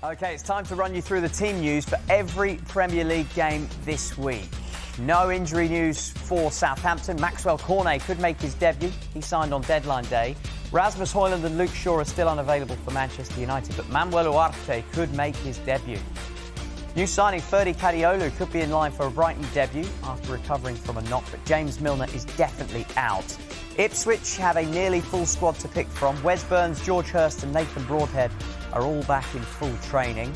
OK, it's time to run you through the team news for every Premier League game this week. No injury news for Southampton. Maxwell Cornet could make his debut. He signed on deadline day. Rasmus Haaland and Luke Shaw are still unavailable for Manchester United, but Manuel Ugarte could make his debut. New signing Ferdi Kadiolu could be in line for a Brighton debut after recovering from a knock, but James Milner is definitely out. Ipswich have a nearly full squad to pick from. Wes Burns, George Hurst and Nathan Broadhead are all back in full training.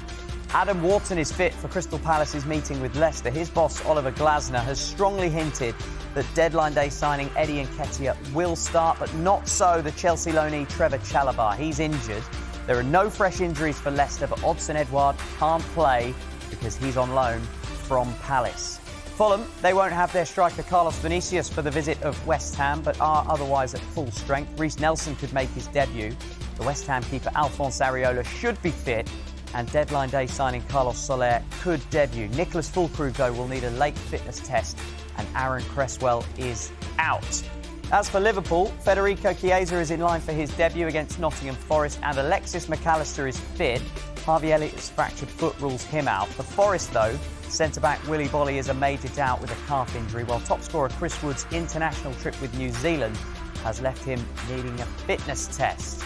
Adam Wharton is fit for Crystal Palace's meeting with Leicester. His boss, Oliver Glasner, has strongly hinted that deadline day signing Eddie Nketiah will start, but not so the Chelsea loanee Trevor Chalobah. He's injured. There are no fresh injuries for Leicester, but Odsonne Edouard can't play because he's on loan from Palace. Fulham, they won't have their striker Carlos Vinicius for the visit of West Ham, but are otherwise at full strength. Reece Nelson could make his debut. The West Ham keeper Alphonse Areola should be fit, and deadline day signing Carlos Soler could debut. Nicholas Füllkrug, though, will need a late fitness test, and Aaron Cresswell is out. As for Liverpool, Federico Chiesa is in line for his debut against Nottingham Forest, and Alexis McAllister is fit. Harvey Elliott's fractured foot rules him out. For Forest, though, centre-back Willy Boly is a major doubt with a calf injury, while top scorer Chris Wood's international trip with New Zealand has left him needing a fitness test.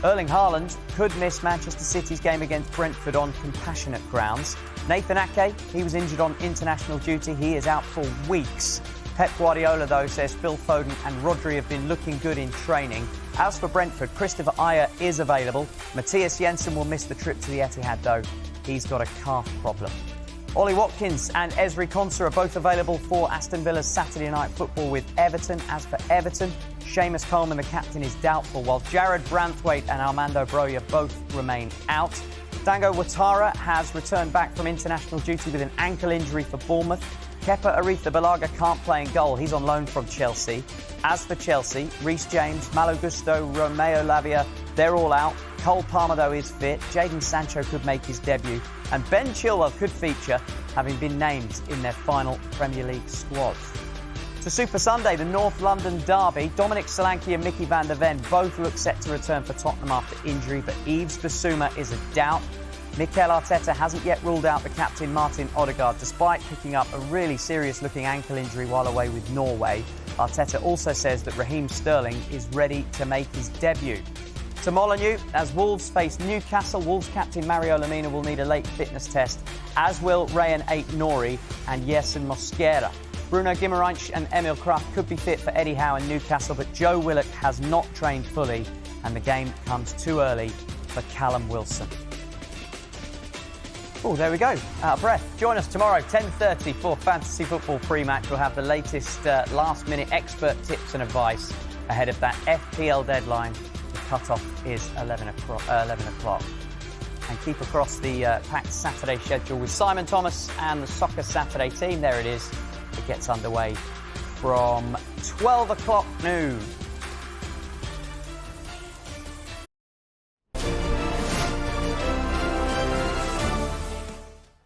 Erling Haaland could miss Manchester City's game against Brentford on compassionate grounds. Nathan Ake, he was injured on international duty. He is out for weeks. Pep Guardiola, though, says Phil Foden and Rodri have been looking good in training. As for Brentford, Christopher Ajer is available. Matthias Jensen will miss the trip to the Etihad, though. He's got a calf problem. Ollie Watkins and Ezri Konsa are both available for Aston Villa's Saturday night football with Everton. As for Everton, Seamus Coleman, the captain, is doubtful, while Jared Branthwaite and Armando Broja both remain out. Dango Ouattara has returned back from international duty with an ankle injury for Bournemouth. Kepa Arrizabalaga can't play in goal. He's on loan from Chelsea. As for Chelsea, Reece James, Malo Gusto, Romeo Lavia, they're all out. Cole Palmer, though, is fit. Jadon Sancho could make his debut. And Ben Chilwell could feature, having been named in their final Premier League squad. To Super Sunday, the North London derby, Dominic Solanke and Mickey van der Ven both look set to return for Tottenham after injury, but Yves Bissouma is a doubt. Mikel Arteta hasn't yet ruled out the captain Martin Odegaard, despite picking up a really serious-looking ankle injury while away with Norway. Arteta also says that Raheem Sterling is ready to make his debut. To Molineux, as Wolves face Newcastle, Wolves captain Mario Lemina will need a late fitness test, as will Rayan Ait-Nouri and Yerson Mosquera. Bruno Guimaraes and Emil Krafth could be fit for Eddie Howe and Newcastle, but Joe Willock has not trained fully, and the game comes too early for Callum Wilson. Oh, there we go. Out of breath. Join us tomorrow, 10:30 for Fantasy Football pre-match. We'll have the latest last-minute expert tips and advice ahead of that FPL deadline. The cut-off is 11 o'clock. And keep across the packed Saturday schedule with Simon Thomas and the Soccer Saturday team. There it is. It gets underway from 12 o'clock noon.